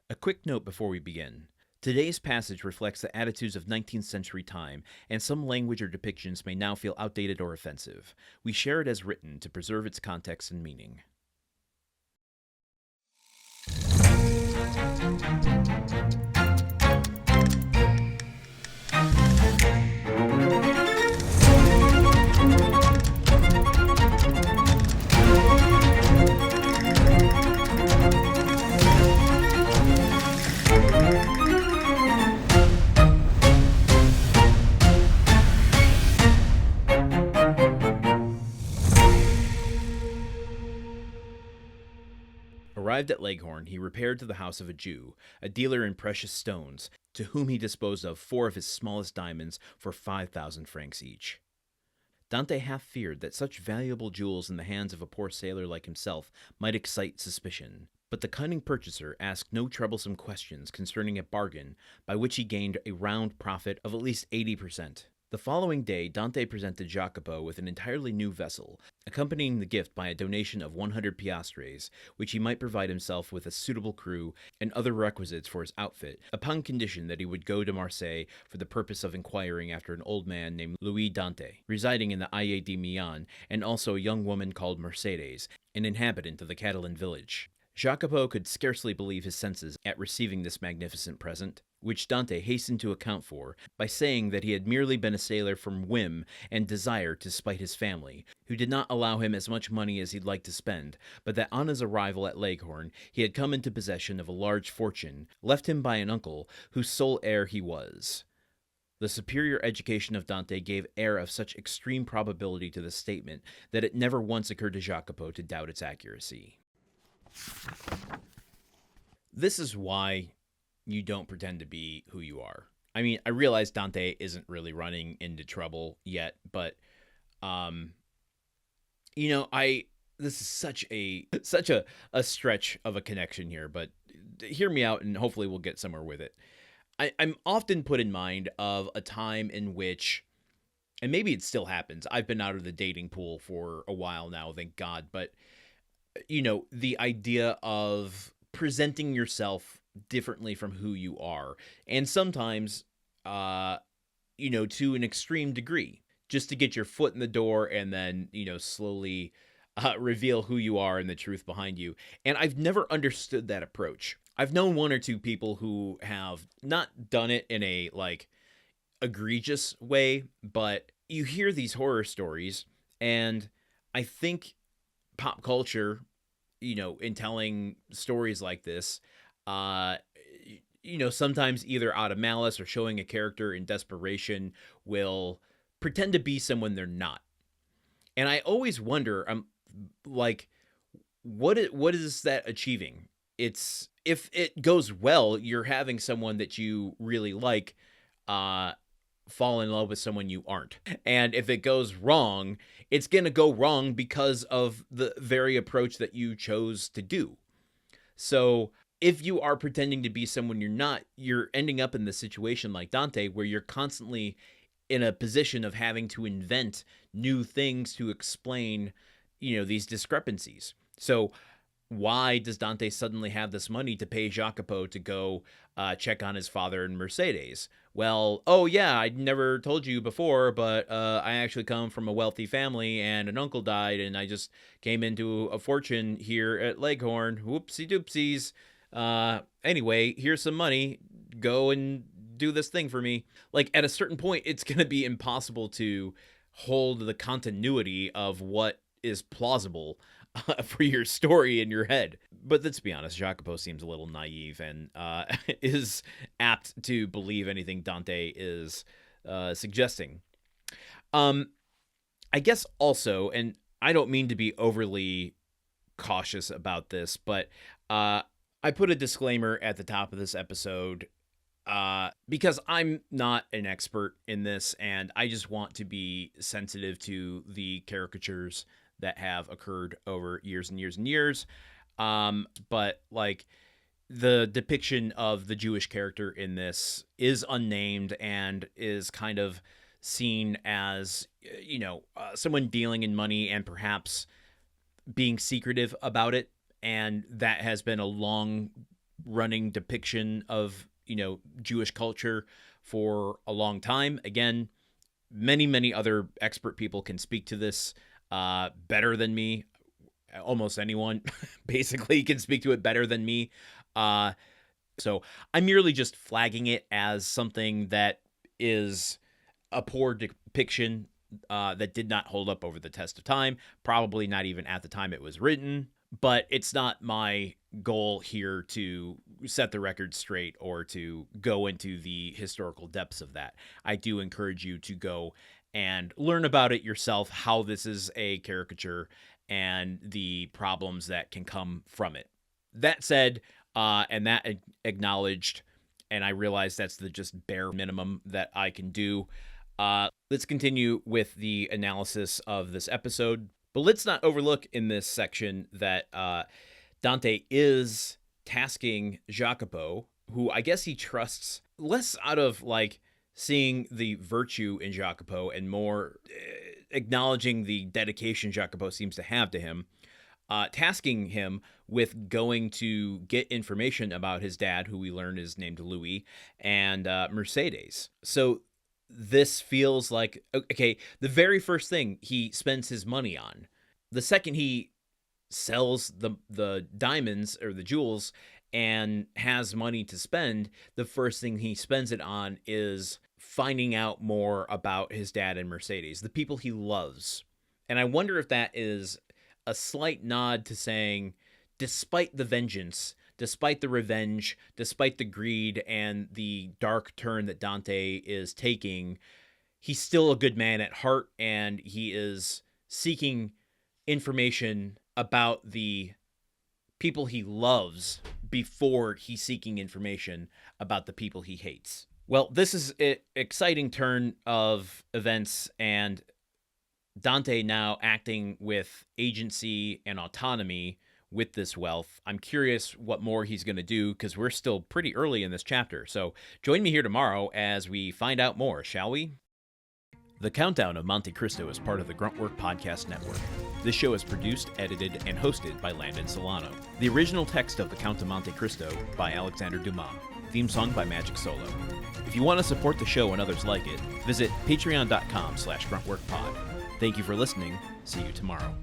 A quick note before we begin. Today's passage reflects the attitudes of 19th century time, and some language or depictions may now feel outdated or offensive. We share it as written to preserve its context and meaning. Arrived at Leghorn, he repaired to the house of a Jew, a dealer in precious stones, to whom he disposed of 4 of his smallest diamonds for 5,000 francs each. Dante half feared that such valuable jewels in the hands of a poor sailor like himself might excite suspicion, but the cunning purchaser asked no troublesome questions concerning a bargain by which he gained a round profit of at least 80%. The following day, Dante presented Jacopo with an entirely new vessel, accompanying the gift by a donation of 100 piastres, which he might provide himself with a suitable crew and other requisites for his outfit, upon condition that he would go to Marseille for the purpose of inquiring after an old man named Louis Dante, residing in the Aie di Milan, and also a young woman called Mercedes, an inhabitant of the Catalan village. Jacopo could scarcely believe his senses at receiving this magnificent present, which Dante hastened to account for by saying that he had merely been a sailor from whim and desire to spite his family, who did not allow him as much money as he'd like to spend, but that on his arrival at Leghorn he had come into possession of a large fortune, left him by an uncle, whose sole heir he was. The superior education of Dante gave air of such extreme probability to this statement that it never once occurred to Jacopo to doubt its accuracy. This is why you don't pretend to be who you are. I mean, I realize Dante isn't really running into trouble yet, but this is such a stretch of a connection here, but hear me out and hopefully we'll get somewhere with it. I'm often put in mind of a time in which, and maybe it still happens, I've been out of the dating pool for a while now, thank God, but the idea of presenting yourself differently from who you are, and sometimes to an extreme degree, just to get your foot in the door and then slowly reveal who you are and the truth behind you. And I've never understood that approach. I've known 1 or 2 people who have not done it in a egregious way, but you hear these horror stories, and I think pop culture, in telling stories like this, sometimes either out of malice or showing a character in desperation will pretend to be someone they're not. And I always wonder, what is that achieving? It's, if it goes well, you're having someone that you really like, fall in love with someone you aren't. And if it goes wrong, it's going to go wrong because of the very approach that you chose to do. So if you are pretending to be someone you're not, you're ending up in the situation like Dante, where you're constantly in a position of having to invent new things to explain, these discrepancies. So why does Dante suddenly have this money to pay Jacopo to go check on his father and Mercedes? Well, oh yeah, I never told you before, but I actually come from a wealthy family and an uncle died and I just came into a fortune here at Leghorn. Whoopsie doopsies. Anyway, here's some money. Go and do this thing for me. At a certain point, it's going to be impossible to hold the continuity of what is plausible for your story in your head. But let's be honest, Jacopo seems a little naive and is apt to believe anything Dante is suggesting. I guess also, and I don't mean to be overly cautious about this, but I put a disclaimer at the top of this episode because I'm not an expert in this, and I just want to be sensitive to the caricatures that have occurred over years and years and years. But the depiction of the Jewish character in this is unnamed and is kind of seen as, someone dealing in money and perhaps being secretive about it. And that has been a long running depiction of, Jewish culture for a long time. Again, many other expert people can speak to this better than me. Almost anyone basically can speak to it better than me. So I'm merely just flagging it as something that is a poor depiction that did not hold up over the test of time, probably not even at the time it was written. But it's not my goal here to set the record straight or to go into the historical depths of that. I do encourage you to go and learn about it yourself, how this is a caricature and the problems that can come from it. That said, and that acknowledged, and I realize that's the just bare minimum that I can do. Let's continue with the analysis of this episode. But let's not overlook in this section that Dante is tasking Jacopo, who I guess he trusts less out of seeing the virtue in Jacopo and more acknowledging the dedication Jacopo seems to have to him, tasking him with going to get information about his dad, who we learn is named Louis, and Mercedes. So this feels like, okay, the very first thing he spends his money on. The second he sells the diamonds or the jewels and has money to spend, the first thing he spends it on is finding out more about his dad and Mercedes, the people he loves. And I wonder if that is a slight nod to saying, despite the vengeance, despite the revenge, despite the greed and the dark turn that Dante is taking, he's still a good man at heart, and he is seeking information about the people he loves before he's seeking information about the people he hates. Well, this is an exciting turn of events, and Dante now acting with agency and autonomy with this wealth. I'm curious what more he's going to do, because we're still pretty early in this chapter. So join me here tomorrow as we find out more, shall we? The Countdown of Monte Cristo is part of the Gruntwork Podcast Network. This show is produced, edited, and hosted by Landon Solano. The original text of The Count of Monte Cristo by Alexandre Dumas. Theme song by Magic Solo. If you want to support the show and others like it, visit patreon.com/gruntworkpod. Thank you for listening. See you tomorrow.